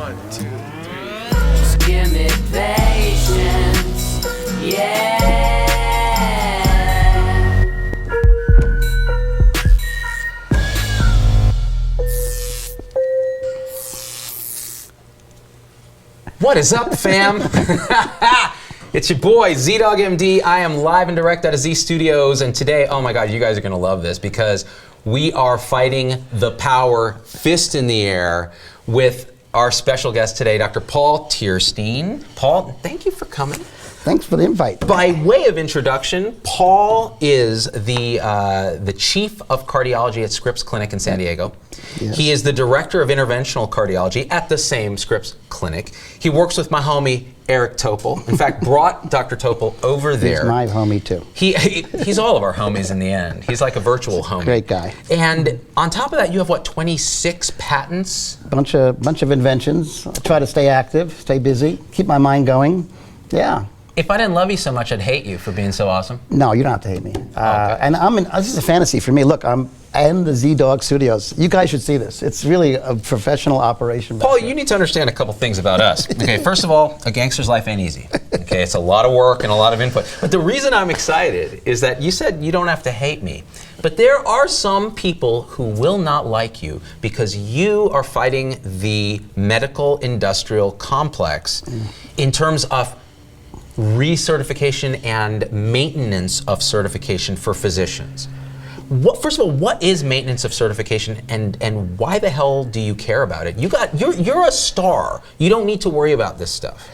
1, 2, 3. Just give me patience, yeah. What is up, fam? It's your boy, Z-Dog MD. I am live and direct out of Z Studios, and today, oh my God, you guys are gonna love this because we are fighting the power fist in the air with our special guest today, Dr. Paul Teirstein. Paul, thank you for coming. Thanks for the invite. By way of introduction, Paul is the chief of cardiology at Scripps Clinic in San Diego. Yes. He is the director of interventional cardiology at the same Scripps Clinic. He works with my homie, Eric Topol. In fact, brought Dr. Topol over there. He's my homie too. He's all of our homies in the end. He's like a virtual homie. Great guy. And on top of that, you have what, 26 patents? Bunch of inventions. I try to stay active, stay busy, keep my mind going. Yeah. If I didn't love you so much, I'd hate you for being so awesome. No, you don't have to hate me. Okay. And this is a fantasy for me. Look, I'm in the Z-Dog Studios. You guys should see this. It's really a professional operation. Paul, you need to understand a couple things about us. Okay, first of all, a gangster's life ain't easy. Okay, it's a lot of work and a lot of input. But the reason I'm excited is that you said you don't have to hate me. But there are some people who will not like you because you are fighting the medical industrial complex in terms of recertification and maintenance of certification for physicians. First of all, what is maintenance of certification, and why the hell do you care about it? You're a star. You don't need to worry about this stuff.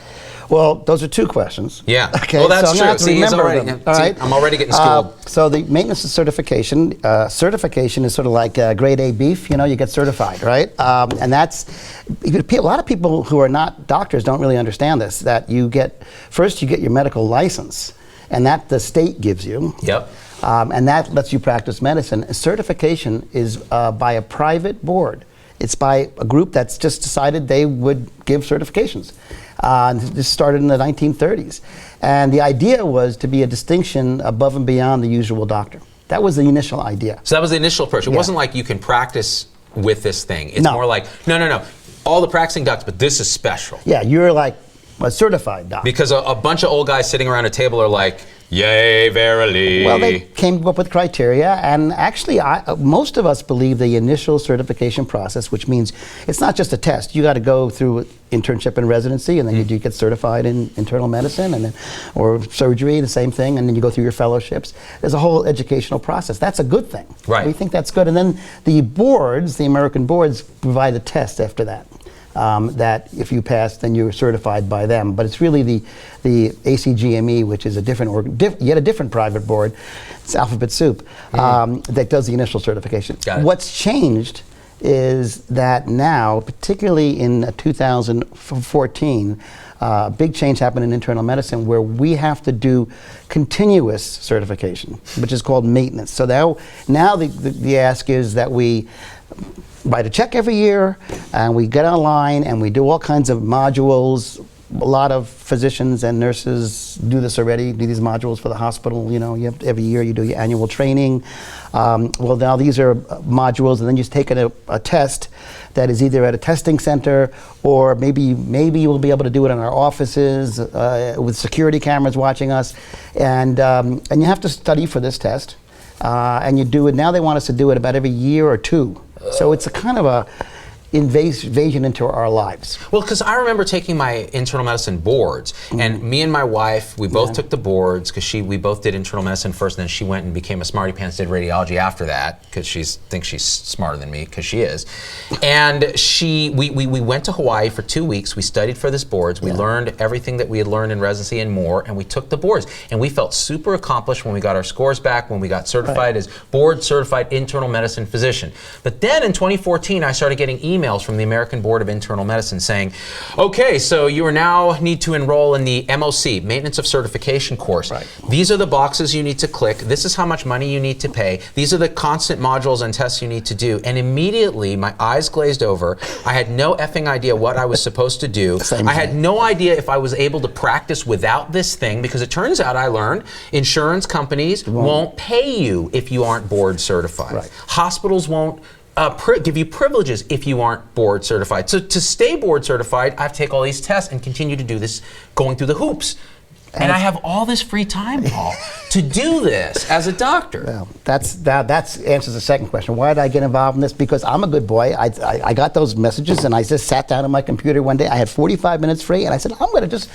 Well, those are two questions. Yeah. Okay. Well, that's so true. I'm See, he's already, them. All right. I'm already getting schooled. So the maintenance of certification, certification is sort of like grade A beef. You know, you get certified, right? And that's a lot of people who are not doctors don't really understand this. That you get your medical license, and that the state gives you. Yep. And that lets you practice medicine. Certification is by a private board. It's by a group that's just decided they would give certifications. This started in the 1930s. And the idea was to be a distinction above and beyond the usual doctor. That was the initial idea. So that was the initial approach. It wasn't like you can practice with this thing. It's more like, no. All the practicing docs, but this is special. Yeah, you're like a certified doctor. Because a bunch of old guys sitting around a table are like, yay, verily. Well, they came up with criteria, and actually, most of us believe the initial certification process, which means it's not just a test. You got to go through internship and residency, and then you do get certified in internal medicine, and then, or surgery, the same thing, and then you go through your fellowships. There's a whole educational process. That's a good thing. Right. We think that's good, and then the boards, the American boards, provide a test after that. That if you pass, then you're certified by them. But it's really the ACGME, which is a yet a different private board. It's alphabet soup that does the initial certification. Got it. What's changed is that now, particularly in 2014, big change happened in internal medicine where we have to do continuous certification, which is called maintenance. So now the ask is that we write a check every year, and we get online and we do all kinds of modules. A lot of physicians and nurses do this already, do these modules for the hospital. You know, every year you do your annual training. Well, now these are modules, and then you take a test that is either at a testing center, or maybe you'll be able to do it in our offices with security cameras watching us. And you have to study for this test, and you do it. Now they want us to do it about every year or two. So it's a kind of a invasion into our lives. Well, because I remember taking my internal medicine boards, and me and my wife, we both took the boards because we both did internal medicine first, and then she went and became a smarty pants, did radiology after that because she thinks she's smarter than me, because she is. And we went to Hawaii for 2 weeks. We studied for this boards. We learned everything that we had learned in residency and more, and we took the boards. And we felt super accomplished when we got our scores back, when we got certified as board certified internal medicine physician. But then in 2014, I started getting emails from the American Board of Internal Medicine saying, okay, so you now need to enroll in the MOC, Maintenance of Certification course. Right. These are the boxes you need to click. This is how much money you need to pay. These are the constant modules and tests you need to do. And immediately my eyes glazed over. I had no effing idea what I was supposed to do. I had no idea if I was able to practice without this thing, because it turns out I learned insurance companies won't pay you if you aren't board certified. Right. Hospitals won't give you privileges if you aren't board certified. So to stay board certified, I have to take all these tests and continue to do this, going through the hoops. And I have all this free time, Paul, to do this as a doctor. Well, that answers the second question. Why did I get involved in this? Because I'm a good boy. I got those messages, and I just sat down on my computer one day. I had 45 minutes free, and I said, I'm going to just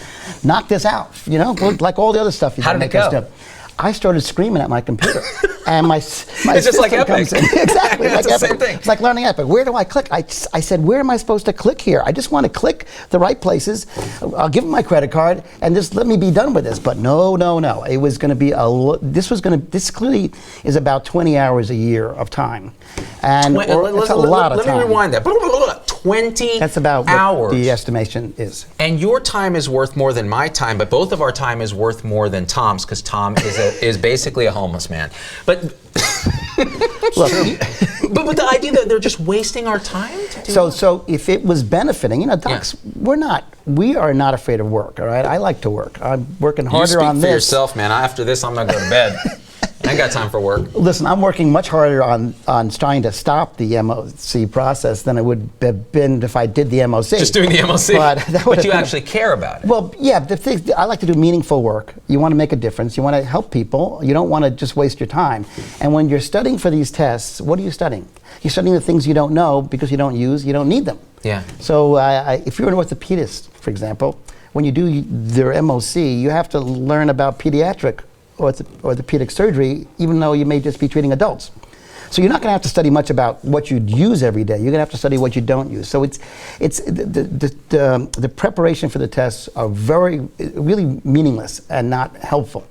knock this out, like all the other stuff. How did it go? I started screaming at my computer, and my it's just like Epic. Exactly, it's like the Epic. same thing. It's like learning Epic. Where do I click? I said, where am I supposed to click here? I just want to click the right places. I'll give them my credit card and just let me be done with this. But no. It was going to be this clearly is about 20 hours a year of time, and it's a lot of time. Let me rewind that. 20 That's about hours. What the estimation is. And your time is worth more than my time, but both of our time is worth more than Tom's, because Tom is basically a homeless man. But Look, but the idea that they're just wasting our time to do so if it was benefiting, docs, we are not afraid of work, all right? I like to work. I'm working harder on this. You speak for yourself, man. After this, I'm gonna go to bed. I ain't got time for work. Listen, I'm working much harder on trying to stop the MOC process than it would have been if I did the MOC. Just doing the MOC. But you actually care about it. Well, yeah, I like to do meaningful work. You want to make a difference. You want to help people. You don't want to just waste your time. And when you're studying for these tests, what are you studying? You're studying the things you don't know because you don't need them. Yeah. So if you're an orthopedist, for example, when you do their MOC, you have to learn about pediatric orthopedic surgery, even though you may just be treating adults. So you're not going to have to study much about what you'd use every day. You're going to have to study what you don't use. So it's the preparation for the tests are really meaningless and not helpful.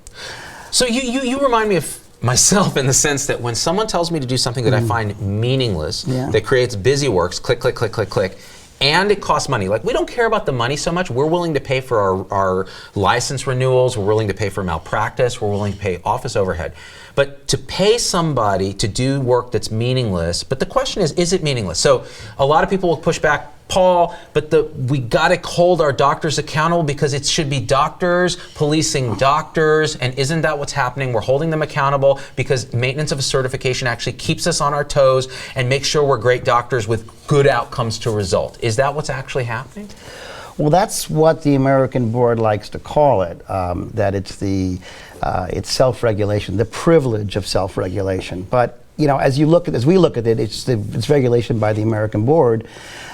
So you remind me of myself in the sense that when someone tells me to do something that I find meaningless, that creates busy works, click, click, click, click, click, and it costs money. Like, we don't care about the money so much. We're willing to pay for our license renewals. We're willing to pay for malpractice. We're willing to pay office overhead. But to pay somebody to do work that's meaningless, but the question is it meaningless? So a lot of people will push back, Paul, but we got to hold our doctors accountable because it should be doctors policing doctors, and isn't that what's happening? We're holding them accountable because maintenance of a certification actually keeps us on our toes and makes sure we're great doctors with good outcomes to result. Is that what's actually happening? Well, that's what the American board likes to call it, that it's self-regulation, the privilege of self-regulation. But as we look at it, it's regulation by the American board.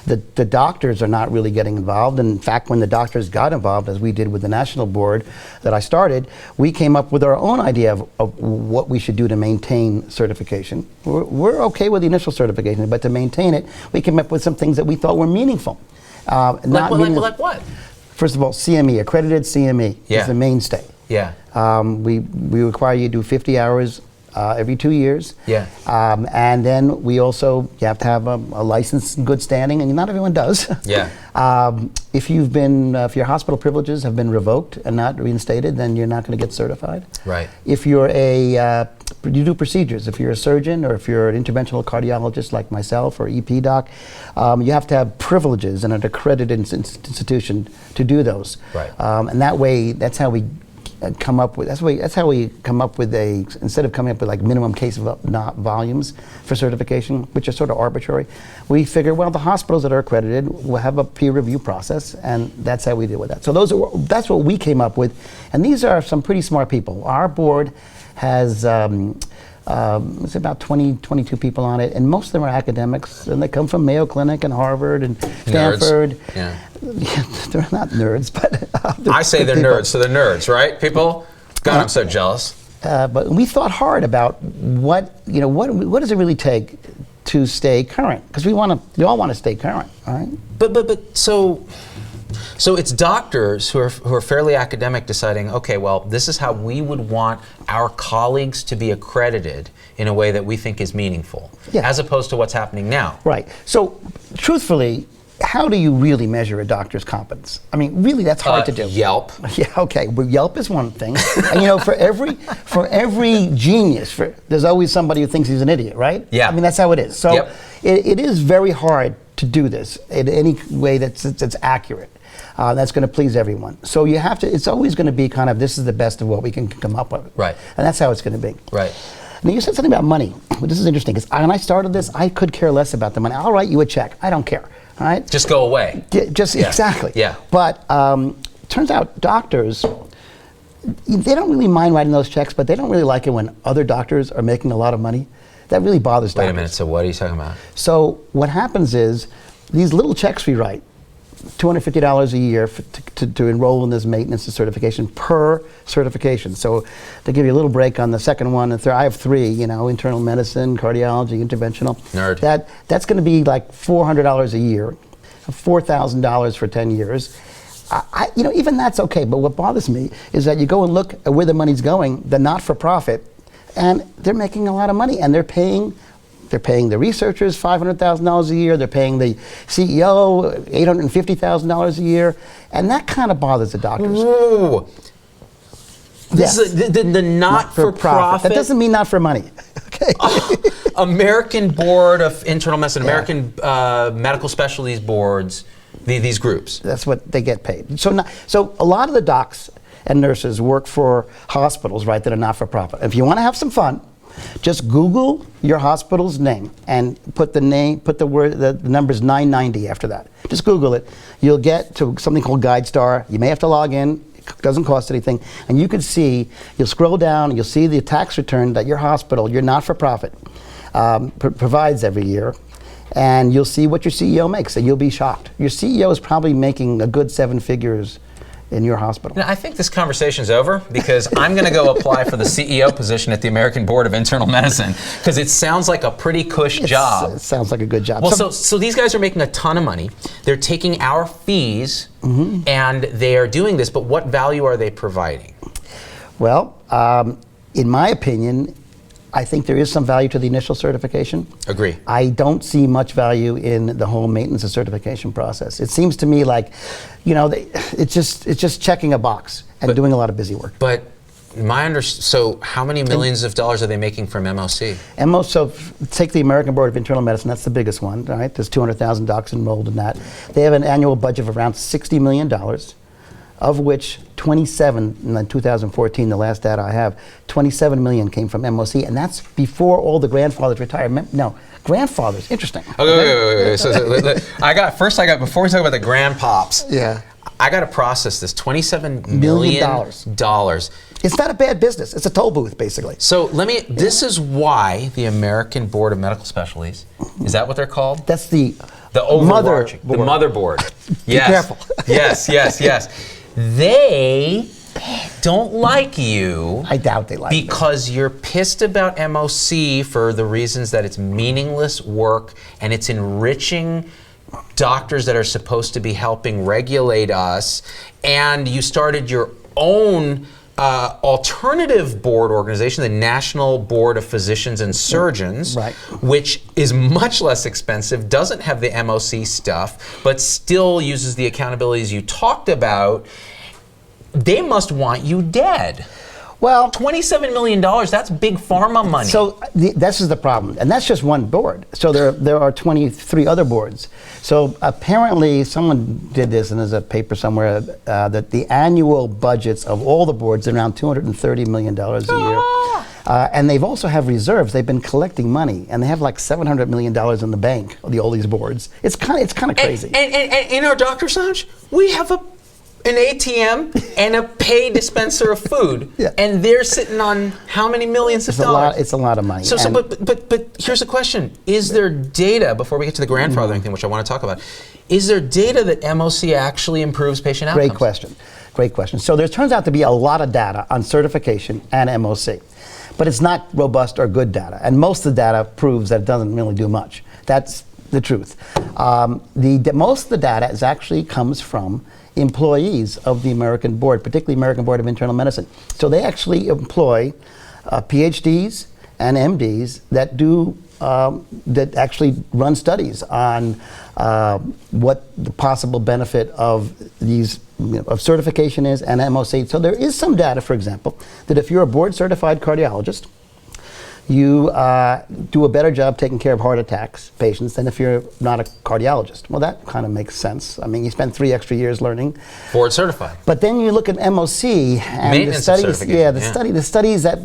The doctors are not really getting involved. And in fact, when the doctors got involved, as we did with the national board that I started, we came up with our own idea of what we should do to maintain certification. We're okay with the initial certification, but to maintain it, we came up with some things that we thought were meaningful. Like what? First of all, CME, accredited CME is the mainstay. Yeah. We require you to do 50 hours every 2 years. Yeah. And then you have to have a license in good standing, and not everyone does. Yeah. If your hospital privileges have been revoked and not reinstated, then you're not going to get certified. Right. If you're you do procedures. If you're a surgeon or if you're an interventional cardiologist like myself or EP doc, you have to have privileges in an accredited institution to do those. Right. And that way, that's how we come up with instead of coming up with like minimum case volumes for certification, which are sort of arbitrary, we figure, well, the hospitals that are accredited will have a peer review process, and that's how we deal with that. So that's what we came up with, and these are some pretty smart people. Our board has it's about 22 people on it, and most of them are academics, and they come from Mayo Clinic and Harvard and Stanford. Nerds. Yeah. They're not nerds, but I say they're nerds, so they're nerds, right, people? God, I'm so jealous. But we thought hard about what does it really take to stay current? Because we all want to stay current, all right? But so it's doctors who are fairly academic deciding, okay, well, this is how we would want our colleagues to be accredited in a way that we think is meaningful, as opposed to what's happening now. Right. So, truthfully, how do you really measure a doctor's competence? I mean, really, that's hard to do. Yelp. Yeah, okay. Well, Yelp is one thing. And for every genius, there's always somebody who thinks he's an idiot, right? Yeah. I mean, that's how it is. So it is very hard to do this in any way that's accurate. That's going to please everyone. So it's always going to be kind of, this is the best of what we can come up with. Right. And that's how it's going to be. Right. Now, you said something about money. Well, this is interesting, because when I started this, I could care less about the money. I'll write you a check. I don't care. All right? Just go away. Exactly. Yeah. But turns out doctors, they don't really mind writing those checks, but they don't really like it when other doctors are making a lot of money. That really bothers doctors. Wait a minute, so what are you talking about? So what happens is, these little checks we write, $250 a year to enroll in this maintenance and certification per certification. So they give you a little break on the second one and third. I have 3, internal medicine, cardiology, interventional. Nerd. That's going to be like $400 a year, $4,000 for 10 years. Even that's okay, but what bothers me is that you go and look at where the money's going, the not-for-profit, and they're making a lot of money, and they're paying the researchers $500,000 a year. They're paying the CEO $850,000 a year, and that kind of bothers the doctors. Whoa. Yes. This is the not-for-profit. That doesn't mean not for money. Okay. American Board of Internal Medicine, American Medical Specialties Boards, these groups. That's what they get paid. So a lot of the docs and nurses work for hospitals, right, that are not-for-profit. If you want to have some fun, just Google your hospital's name and put the numbers 990 after that. Just Google it. You'll get to something called GuideStar. You may have to log in. It doesn't cost anything. And you can see, you'll scroll down, and you'll see the tax return that your hospital, your not-for-profit, provides every year. And you'll see what your CEO makes, and you'll be shocked. Your CEO is probably making a good 7 figures in your hospital. Now, I think this conversation's over, because I'm going to go apply for the CEO position at the American Board of Internal Medicine, because it sounds like a pretty cush job. It sounds like a good job. Well, so these guys are making a ton of money. They're taking our fees, and they are doing this, but what value are they providing? Well, in my opinion, I think there is some value to the initial certification. Agree. I don't see much value in the whole maintenance and certification process. It seems to me like, it's just checking a box and doing a lot of busy work. But so how many millions of dollars are they making from MOC? So take the American Board of Internal Medicine, that's the biggest one, right? There's 200,000 docs enrolled in that. They have an annual budget of around $60 million, of which 27, in 2014, the last data I have, 27 million came from MOC, and that's before all the grandfathers retired. No, grandfathers, interesting. Okay, wait. So before we talk about the grandpops, I got to process this, $27 million. It's not a bad business. It's a toll booth, basically. So this is why the American Board of Medical Specialties, is that what they're called? That's the overarching, the motherboard. Yes. Be careful. Yes. They don't like you. I doubt they like because you're pissed about MOC for the reasons that it's meaningless work and it's enriching doctors that are supposed to be helping regulate us, and you started your own alternative board organization, the National Board of Physicians and Surgeons, which is much less expensive, doesn't have the MOC stuff, but still uses the accountabilities you talked about. They must want you dead. Well, $27 million, that's big pharma money. So this is the problem, and that's just one board. So there are 23 other boards. So apparently someone did this, and there's a paper somewhere, that the annual budgets of all the boards are around $230 million a year. And they've also have reserves. They've been collecting money, and they have like $700 million in the bank, all these boards. It's kind of crazy. And in our doctor's lounge, we have an ATM and a pay dispenser of food, and they're sitting on how many millions of dollars? It's a lot of money. But here's the question: is there data, before we get to the grandfathering thing, which I want to talk about? Is there data that MOC actually improves patient outcomes? Great question. So there turns out to be a lot of data on certification and MOC, but it's not robust or good data, and most of the data proves that it doesn't really do much. That's the truth. Most of the data actually comes from employees of the American Board, particularly American Board of Internal Medicine. So they actually employ PhDs and MDs that that actually run studies on what the possible benefit of these of certification is and MOC. So there is some data, for example, that if you're a board certified cardiologist, you do a better job taking care of heart attacks patients than if you're not a cardiologist. Well, that kind of makes sense. I mean, you spend 3 extra years learning. Board certified. But then you look at MOC and Maintenance the of studies. certification, The studies that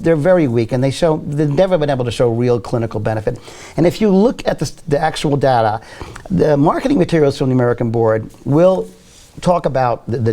they're very weak, and they've never been able to show real clinical benefit. And if you look at the actual data, the marketing materials from the American Board will talk about the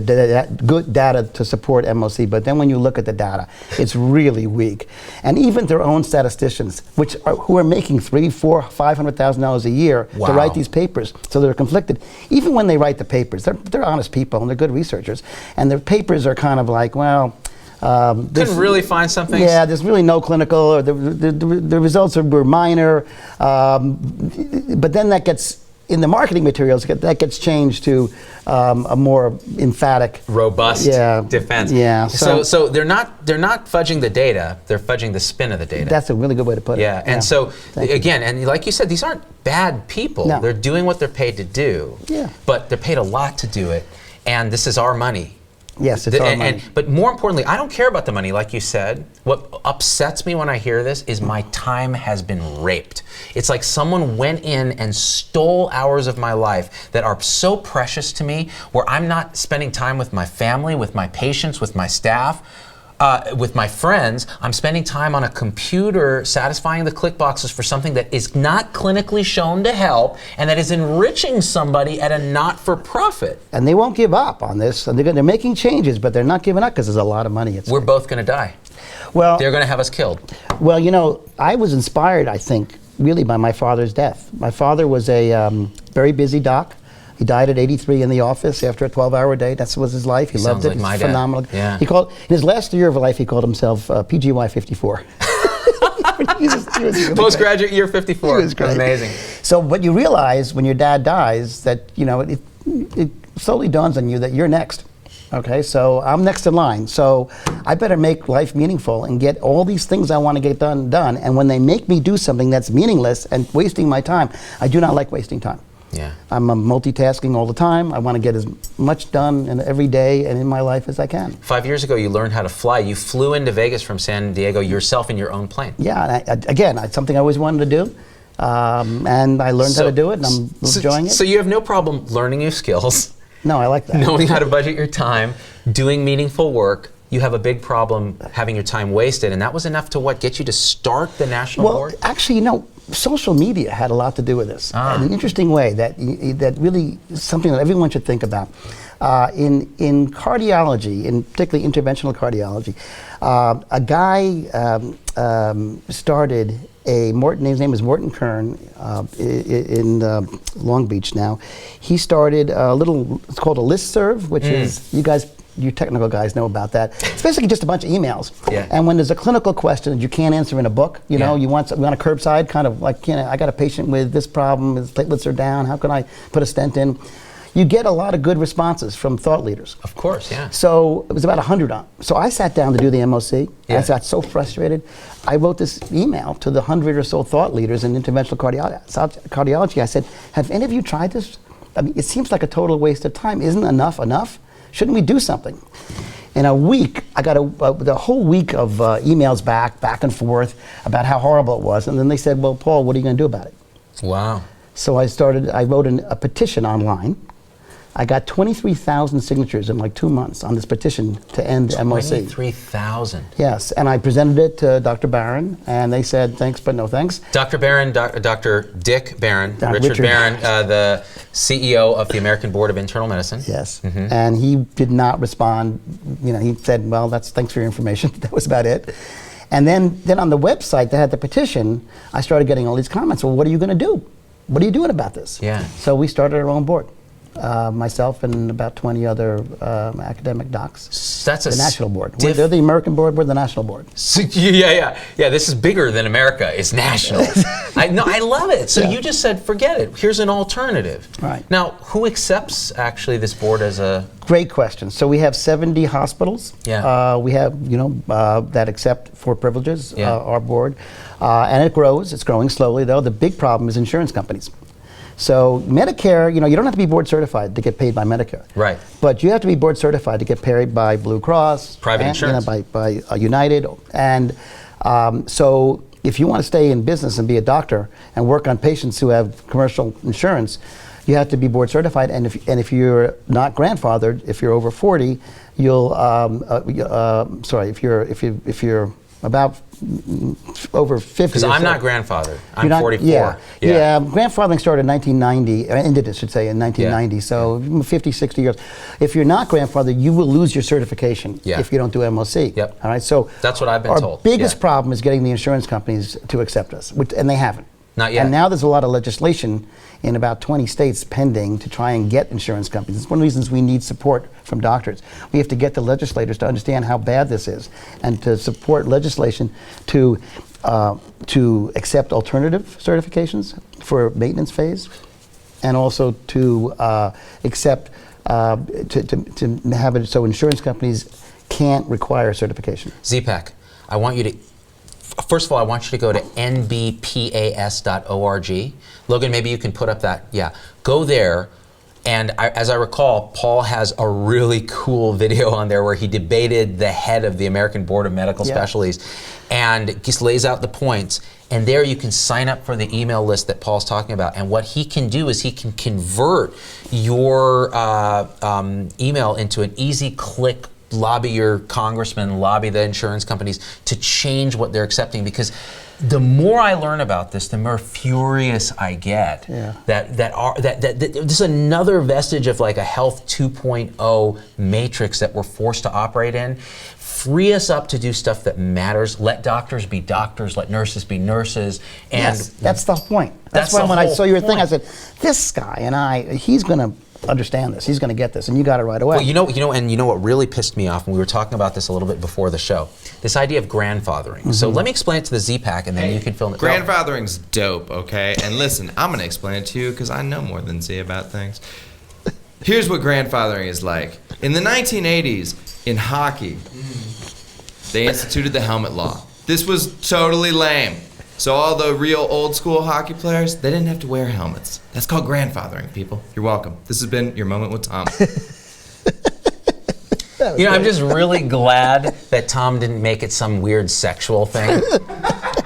good data to support MOC, but then when you look at the data, it's really weak. And even their own statisticians, who are making $300,000, $400,000, $500,000 a year to write these papers, so they're conflicted. Even when they write the papers, they're honest people and they're good researchers, and their papers are kind of like, well, couldn't really find something. Yeah, there's really no clinical, or the results were minor, but then that gets, in the marketing materials, that gets changed to a more emphatic, robust defense. Yeah. So they're not fudging the data; they're fudging the spin of the data. That's a really good way to put it. Yeah. And so again, and like you said, these aren't bad people. No. They're doing what they're paid to do. Yeah. But they're paid a lot to do it, and this is our money. Yes, it's our money. But more importantly, I don't care about the money, like you said. What upsets me when I hear this is my time has been raped. It's like someone went in and stole hours of my life that are so precious to me, where I'm not spending time with my family, with my patients, with my staff, with my friends. I'm spending time on a computer satisfying the click boxes for something that is not clinically shown to help, and that is enriching somebody at a not-for-profit. And they won't give up on this. And they're making changes, but they're not giving up because there's a lot of money at stake. We're both going to die. Well, they're going to have us killed. Well, you know, I was inspired, I think, really by my father's death. My father was a very busy doc. He died at 83 in the office after a 12-hour day. That was his life. He loved it. Like my dad. Phenomenal. Yeah. He called, in his last year of life, he called himself PGY 54. he was really Postgraduate year 54. He was great. Amazing. So what you realize when your dad dies, that, you know, it slowly dawns on you that you're next. Okay, so I'm next in line. So I better make life meaningful and get all these things I want to get done. And when they make me do something that's meaningless and wasting my time, I do not like wasting time. Yeah. I'm multitasking all the time. I want to get as much done in every day and in my life as I can. 5 years ago, you learned how to fly. You flew into Vegas from San Diego yourself in your own plane. Yeah, and again, it's something I always wanted to do. And I learned how to do it, and I'm enjoying it. So you have no problem learning new skills. No, I like that. Knowing how to budget your time, doing meaningful work. You have a big problem having your time wasted, and that was enough to get you to start the national board? Well, actually, you know, social media had a lot to do with this. In an interesting way that really is something that everyone should think about. In cardiology, in particularly interventional cardiology, a guy started his name is Morton Kern, in Long Beach now. He started it's called a listserv, which is, you technical guys know about that. It's basically just a bunch of emails. Yeah. And when there's a clinical question that you can't answer in a book, you know, you want a curbside, kind of like, you know, I got a patient with this problem, his platelets are down, how can I put a stent in? You get a lot of good responses from thought leaders. Of course, yeah. So it was about 100 on. So I sat down to do the MOC. Yeah. I got so frustrated. I wrote this email to the 100 or so thought leaders in interventional cardiology. I said, have any of you tried this? I mean, it seems like a total waste of time. Isn't enough? Shouldn't we do something? In a week, I got the whole week of emails back and forth about how horrible it was. And then they said, well, Paul, what are you going to do about it? Wow. So I wrote a petition online. I got 23,000 signatures in like 2 months on this petition to end MOC. 23,000. Yes, and I presented it to Dr. Barron, and they said thanks, but no thanks. Dr. Barron, Dr. Dick Barron, Richard Barron, the CEO of the American Board of Internal Medicine. Yes, and he did not respond. You know, he said, well, thanks for your information. That was about it. And then on the website that had the petition, I started getting all these comments. Well, what are you going to do? What are you doing about this? Yeah. So we started our own board. Myself and about 20 other academic docs. That's the national board. They're the American board, we're the national board. So, yeah. This is bigger than America. It's national. I love it. So you just said, forget it. Here's an alternative. Right. Now, who accepts actually this board as a... Great question. So we have 70 hospitals. Yeah. We have, that accept for privileges, Yeah. our board. And it grows. It's growing slowly, though. The big problem is insurance companies. So Medicare, you don't have to be board certified to get paid by Medicare. Right. But you have to be board certified to get paid by Blue Cross. Private insurance. By United. And so if you want to stay in business and be a doctor and work on patients who have commercial insurance, you have to be board certified. And if you're not grandfathered, if you're over 40, you'll if you're about over 50. Because I'm not grandfathered. I'm You're not- 44. Yeah, grandfathering started in 1990, ended, I should say, in 1990, so 50, 60 years. If you're not grandfathered, you will lose your certification if you don't do MOC. Yep. All right, so That's what I've been our told. biggest problem is getting the insurance companies to accept us, and they haven't. Not yet. And now there's a lot of legislation in about 20 states pending to try and get insurance companies. It's one of the reasons we need support from doctors. We have to get the legislators to understand how bad this is and to support legislation to accept alternative certifications for maintenance phase, and also to accept to have it so insurance companies can't require certification. Z-Pack, I want you to, first of all, I want you to go to nbpas.org. Logan, maybe you can put up that, go there. And as I recall, Paul has a really cool video on there where he debated the head of the American Board of Medical Specialties and just lays out the points. And there you can sign up for the email list that Paul's talking about. And what he can do is he can convert your email into an easy click, lobby your congressman, lobby the insurance companies to change what they're accepting, because the more I learn about this, the more furious I get that this is another vestige of like a health 2.0 matrix that we're forced to operate in. Free us up to do stuff that matters. Let doctors be doctors. Let nurses be nurses. And that's the point. That's why when I saw your thing, I said, this guy he's going to understand this. He's going to get this, and you got it right away. Well, you know what really pissed me off, and we were talking about this a little bit before the show. This idea of grandfathering. So let me explain it to the Z-Pack, and then you can fill in. Grandfathering's dope, okay? And listen, I'm going to explain it to you because I know more than Z about things. Here's what grandfathering is like. In the 1980s, in hockey, they instituted the helmet law. This was totally lame. So all the real old school hockey players, they didn't have to wear helmets. That's called grandfathering, people. You're welcome. This has been your moment with Tom. I'm just really glad that Tom didn't make it some weird sexual thing.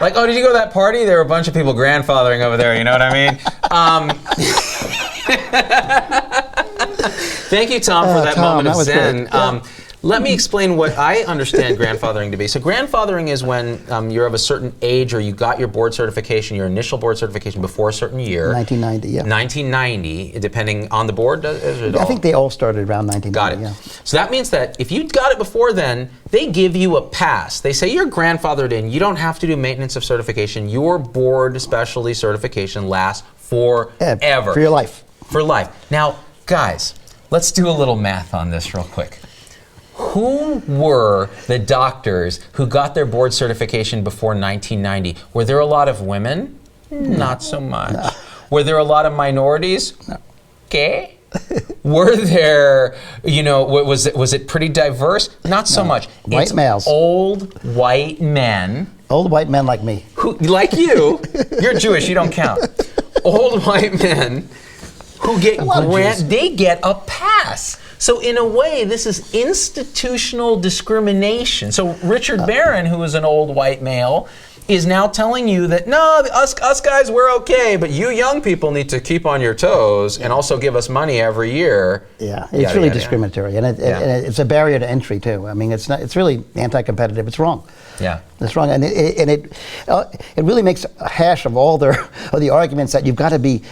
Like, oh, did you go to that party? There were a bunch of people grandfathering over there, you know what I mean? Thank you, Tom, for that Tom, moment of that was zen. great. Let me explain what I understand grandfathering to be. So grandfathering is when you're of a certain age, or you got your board certification, your initial board certification before a certain year. 1990, 1990, depending on the board, is it I all? think they all started around 1990. Got it. Yeah. So that means that if you got it before then, they give you a pass. They say you're grandfathered in. You don't have to do maintenance of certification. Your board specialty certification lasts forever. For your life. For life. Now, guys, let's do a little math on this real quick. Who were the doctors who got their board certification before 1990? Were there a lot of women? Not so much. No. Were there a lot of minorities? No. Okay. Were there, was it pretty diverse? Not so much. White males. Old white men. Old white men like me. Who, like you, you're Jewish, you don't count. Old white men who get they get a pass. So in a way, this is institutional discrimination. So Richard Barron, who is an old white male, is now telling you that, no, us guys, we're okay, but you young people need to keep on your toes and also give us money every year. Yeah, it's really discriminatory, and it's a barrier to entry too. I mean, it's really anti-competitive. It's wrong. Yeah, it's wrong, and it really makes a hash of all the arguments that you got to do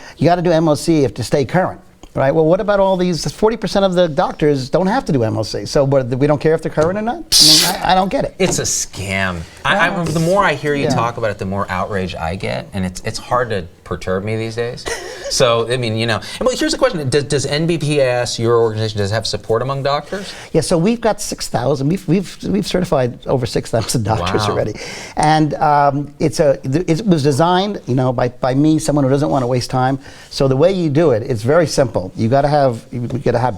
MOC to stay current. Right. Well, what about all these? 40% of the doctors don't have to do MOC. So we don't care if they're current or not? I mean, I don't get it. It's a scam. The more I hear you talk about it, the more outrage I get, and it's hard to perturb me these days. So I mean, well, here's the question: Does NBPAS, your organization, does it have support among doctors? Yeah. So we've got 6,000. We've certified over 6,000 doctors already, and it was designed, by me, someone who doesn't want to waste time. So the way you do it, it's very simple. You got to have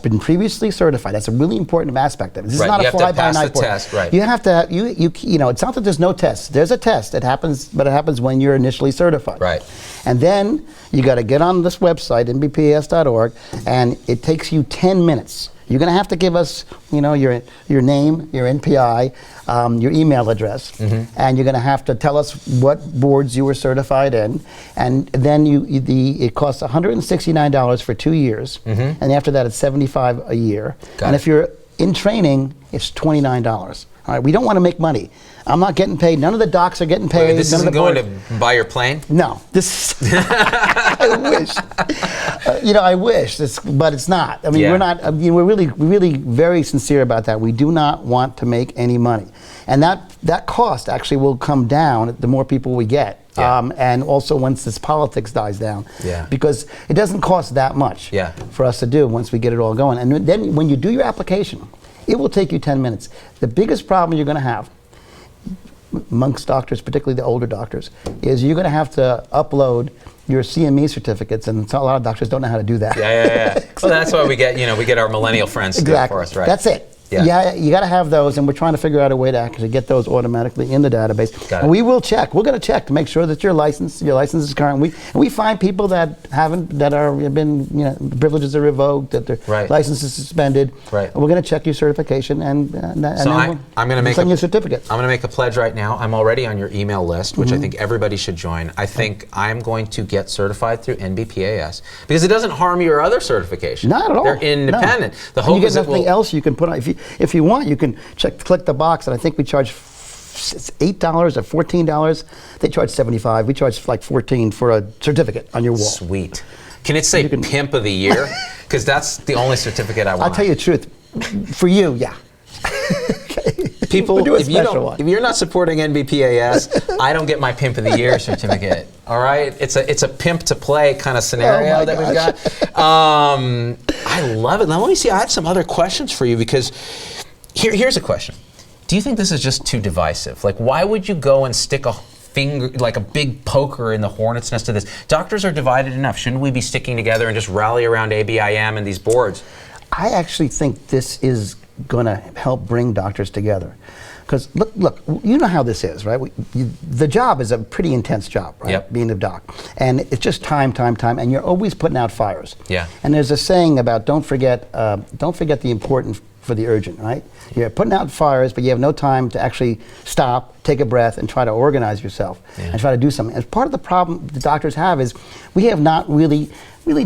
been previously certified. That's a really important aspect of it. This is not a fly-by-night test, right? You have to have it's not that there's no test. There's a test. It happens, but it happens when you're initially certified. Right. And then you got to get on this website, nbpas.org, and it takes you 10 minutes. You're going to have to give us, your name, your NPI, your email address, and you're going to have to tell us what boards you were certified in, and then it costs $169 for 2 years, and after that it's $75 a year. Got and it. if you're in training, it's $29. All right, we don't want to make money. I'm not getting paid. None of the docs are getting paid. This None isn't of the going board- to buy your plane? No, this. I wish. I wish, but it's not. I mean, Yeah. we're not. We're really very sincere about that. We do not want to make any money, and that cost actually will come down the more people we get. Yeah. And also once this politics dies down, Yeah. because it doesn't cost that much Yeah. for us to do once we get it all going. And then when you do your application, it will take you 10 minutes. The biggest problem you're going to have amongst doctors, particularly the older doctors, is you're going to have to upload your CME certificates, and a lot of doctors don't know how to do that. Yeah. Well, that's why we get our millennial friends to do it for us, right? That's it. Yeah. You got to have those, and we're trying to figure out a way to actually get those automatically in the database. Got it. And we will check. We're going to check to make sure that your license is current. We find people that have been privileges are revoked, that their Right. license is suspended. Right. And we're going to check your certification, and then So we'll I'm going to make send you a certificate. I'm going to make a pledge right now. I'm already on your email list, which I think everybody should join. I think I'm going to get certified through NBPAS because it doesn't harm your other certifications. Not at all. They're independent. No. The And hope you get is it nothing will. else you can put on. If you want, you can click the box, and I think we charge $8 or $14. They charge $75. We charge like $14 for a certificate on your wall. Sweet. Can it say Pimp of the Year? Because that's the only certificate I want. I'll tell you the truth. For you, yeah. People, We'll do a if special one. you're not supporting NBPAS, I don't get my Pimp of the Year certificate. All right, it's a pimp to play kind of scenario Oh my that we've got. I love it. Now let me see. I had some other questions for you because here's a question. Do you think this is just too divisive? Like, why would you go and stick a finger, like a big poker in the hornet's nest of this? Doctors are divided enough. Shouldn't we be sticking together and just rally around ABIM and these boards? I actually think this is going to help bring doctors together. Because look, you know how this is, right? The job is a pretty intense job, right? Yep. Being a doc. And it's just time, and you're always putting out fires. Yeah. And there's a saying about don't forget the important for the urgent, right? You're putting out fires, but you have no time to actually stop, take a breath, and try to organize yourself and try to do something. And part of the problem the doctors have is we have not really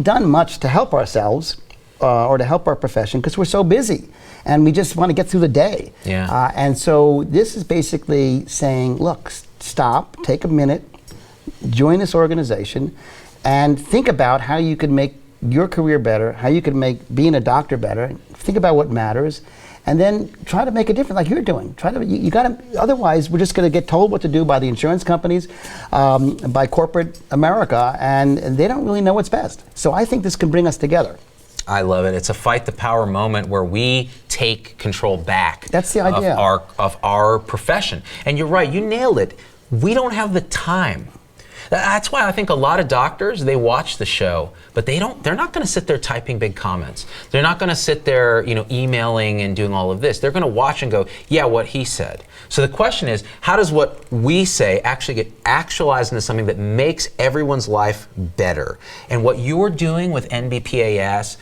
done much to help ourselves or to help our profession because we're so busy. And we just want to get through the day. Yeah. And so this is basically saying, look, stop, take a minute, join this organization, and think about how you could make your career better, how you could make being a doctor better. Think about what matters, and then try to make a difference, like you're doing. You got to. Otherwise, we're just going to get told what to do by the insurance companies, by corporate America, and they don't really know what's best. So I think this can bring us together. I love it. It's a fight the power moment where we take control back. That's the idea. Of our profession. And you're right, you nailed it. We don't have the time. That's why I think a lot of doctors, they watch the show, but they're not going to sit there typing big comments. They're not going to sit there, emailing and doing all of this. They're going to watch and go, yeah, what he said. So the question is, how does what we say actually get actualized into something that makes everyone's life better? And what you're doing with NBPAS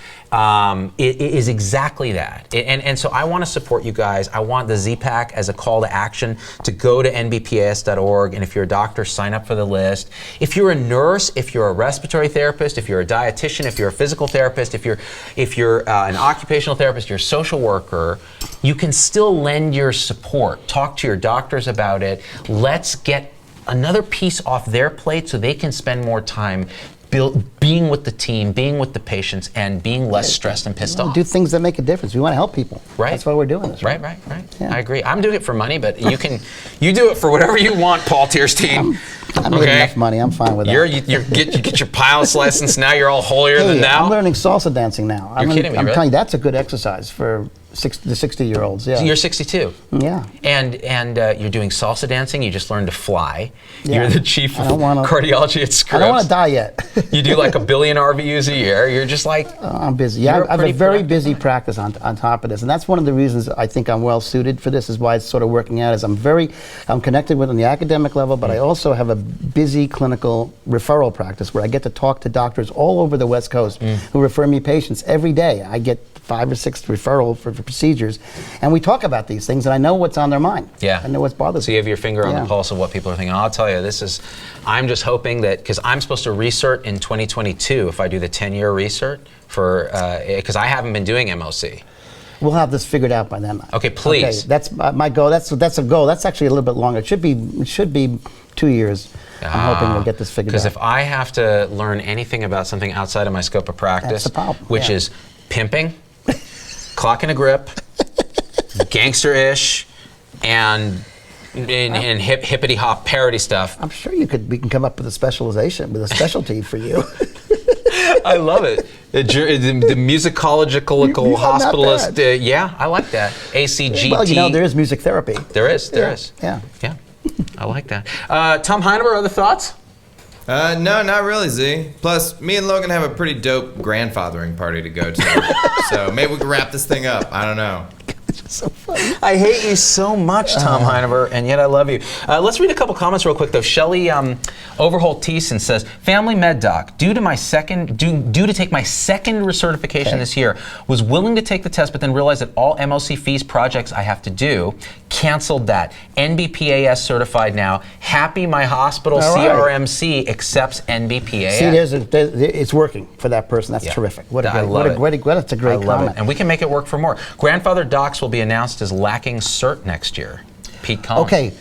is exactly that. And so I want to support you guys. I want the Z-Pack as a call to action to go to nbpas.org, and if you're a doctor, sign up for the list. If you're a nurse, if you're a respiratory therapist, if you're a dietitian, if you're a physical therapist, if you're an occupational therapist, you're a social worker, you can still lend your support. Talk to your doctors about it. Let's get another piece off their plate so they can spend more time being with the team, being with the patients, and being less stressed and pissed off. Do things that make a difference. We want to help people. Right. That's why we're doing this. Right. Yeah. I agree. I'm doing it for money, but you do it for whatever you want, Paul Teirstein. I made enough money. I'm fine with that. You get your pilot's license now. You're all holier than thou. I'm learning salsa dancing now. You're kidding me, I'm really? telling you, that's a good exercise for the 60-year-olds. Yeah. So you're 62. Yeah. And you're doing salsa dancing. You just learned to fly. Yeah. You're the chief of I don't wanna- cardiology at Scripps. I don't want to die yet. You do like 1 billion RVUs a year. You're just like. I'm busy. Yeah, You're I have a pretty very productive busy guy. practice on top of this, and that's one of the reasons I think I'm well suited for this. Is why it's sort of working out. Is I'm connected with on the academic level, but I also have a busy clinical referral practice where I get to talk to doctors all over the West Coast who refer me patients every day. I get 5 or 6 referral for procedures, and we talk about these things, and I know what's on their mind. Yeah. I know what's bothering them. So you have your finger on Yeah. the pulse of what people are thinking. I'll tell you, I'm just hoping that, because I'm supposed to recert in 2022 if I do the 10-year recert for, because I haven't been doing MOC. We'll have this figured out by then. Okay, please. Okay, that's my goal. That's a goal. That's actually a little bit longer. It should be 2 years. I'm hoping we'll get this figured out. Because if I have to learn anything about something outside of my scope of practice, That's the problem, which yeah. is pimping, clocking a grip, gangster-ish, and hippity hop parody stuff. I'm sure we can come up with a specialty for you. I love it. The musicological You're not hospitalist. bad. Yeah, I like that. ACGT. Well, there is music therapy. There is. Yeah. Yeah, I like that. Tom Heinemer, other thoughts? No, not really, Z. Plus, me and Logan have a pretty dope grandfathering party to go to. So maybe we can wrap this thing up. I don't know. So funny. I hate you so much, Tom Heinemer, and yet I love you. Let's read a couple comments real quick, though. Shelley Overholt Thiessen says, "Family med doc, due to take my second recertification this year, was willing to take the test, but then realized that all MOC fees projects I have to do, canceled that. NBPAS certified now. Happy my hospital All right. CRMC accepts NBPAS." See, it's working for that person. That's terrific. That's a great I love comment. it. And we can make it work for more. Grandfather docs will be announced as lacking cert next year. Pete Collins. Okay,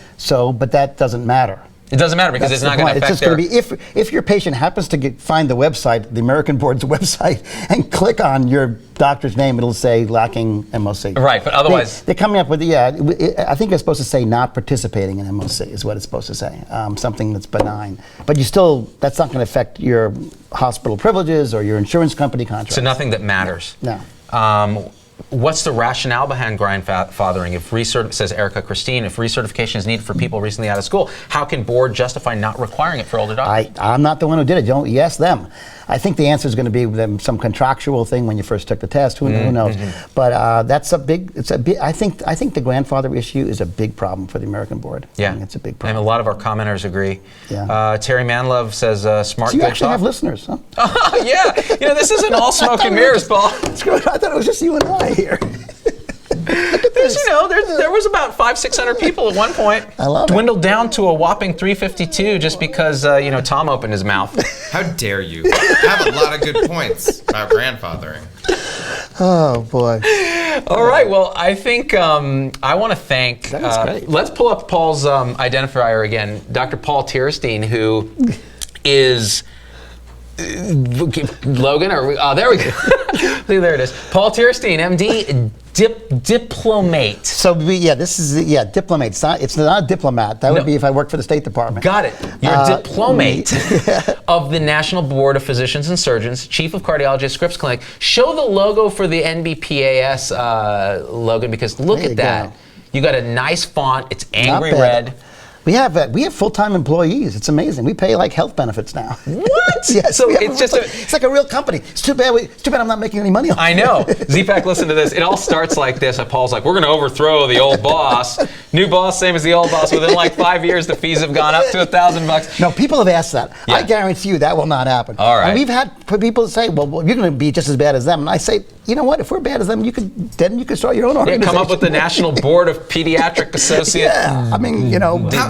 but that doesn't matter. It doesn't matter because That's it's not the going to point. affect It's just going to be if your patient happens to find the website, the American Board's website, and click on your doctor's name, it'll say lacking MOC. Right, but otherwise they're coming up with I think it's supposed to say not participating in MOC is what it's supposed to say, something that's benign. But that's not going to affect your hospital privileges or your insurance company contracts. So nothing that matters. No. What's the rationale behind grandfathering? Says Erica Christine, if recertification is needed for people recently out of school, how can board justify not requiring it for older doctors? I'm not the one who did it. You ask them. I think the answer is going to be some contractual thing when you first took the test. Who knows? But that's a big. I think the grandfather issue is a big problem for the American Board. Yeah, I think it's a big problem. And a lot of our commenters agree. Yeah. Terry Manlove says, "Smart." So you good actually talk. have listeners, huh? Yeah. This isn't all smoke and mirrors, Paul. I thought it was just you and I here. There was about 500-600 people at one point. I love it. Dwindled down to a whopping 352 just because Tom opened his mouth. How dare you? Have a lot of good points about grandfathering. Oh boy. All right. Well, I think I want to thank. That was great. Let's pull up Paul's identifier again, Dr. Paul Teirstein, who is. Logan, there we go. There it is. Paul Teirstein, MD, diplomate. So this is diplomate. It's not a diplomat. That would be if I worked for the State Department. Got it. You're a diplomate of the National Board of Physicians and Surgeons, Chief of Cardiology at Scripps Clinic. Show the logo for the NBPAS, Logan, because look at that. Go. You got a nice font. It's angry Not bad. red. We have full-time employees. It's amazing. We pay like health benefits now. What? Yes. So it's like a real company. It's too bad I'm not making any money on it. I know. Z-Pack, listen to this. It all starts like this. Paul's like, we're going to overthrow the old boss. New boss, same as the old boss. Within like 5 years, the fees have gone up to $1,000. No, people have asked that. Yeah. I guarantee you that will not happen. All right. And we've had people say, well, you're going to be just as bad as them. And I say, you know what? If we're bad as them, you could start your own organization. Come up with the National Board of Pediatric Associate. Yeah. I mean,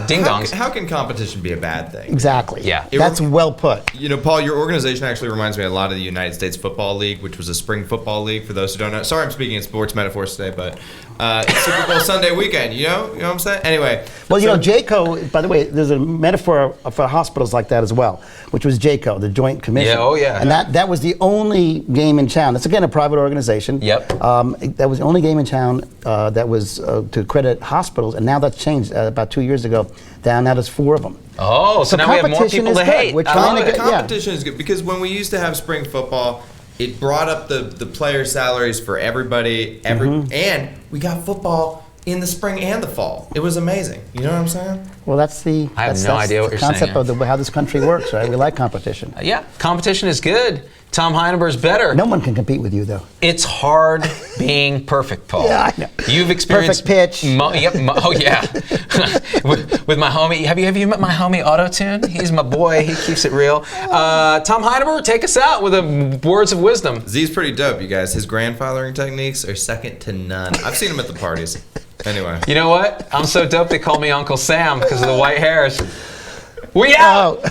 ding-dongs. How can competition be a bad thing? Exactly. Yeah. That's well put. Paul, your organization actually reminds me a lot of the United States Football League, which was a spring football league, for those who don't know. Sorry I'm speaking in sports metaphors today, but it's Super Bowl Sunday weekend, you know what I'm saying? Anyway. Well, JCO, by the way, there's a metaphor for hospitals like that as well, which was JCO, the Joint Commission. Yeah, oh yeah. And that was the only game in town. That's, again, a private organization. Yep. That was the only game in town that was to accredit hospitals, and now that's changed about 2 years ago. Now there's 4 of them. Oh, so now we have more people to hate. We're trying to get competition is good because when we used to have spring football, it brought up the player salaries for everybody, and we got football in the spring and the fall. It was amazing. You know what I'm saying? Well, that's I have no idea what you're saying. concept of how this country works, right? We like competition. Yeah, competition is good. Tom Heineber's better. No one can compete with you, though. It's hard being perfect, Paul. Yeah, I know. You've experienced Perfect pitch. oh yeah, with my homie. Have you met my homie Auto-Tune? He's my boy. He keeps it real. Tom Heineber, take us out with the words of wisdom. Z's pretty dope, you guys. His grandfathering techniques are second to none. I've seen him at the parties. Anyway. You know what? I'm so dope they call me Uncle Sam because of the white hairs. We out. Oh.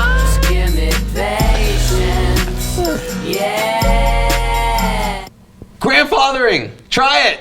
Just give me patience. Yeah. Grandfathering. Try it.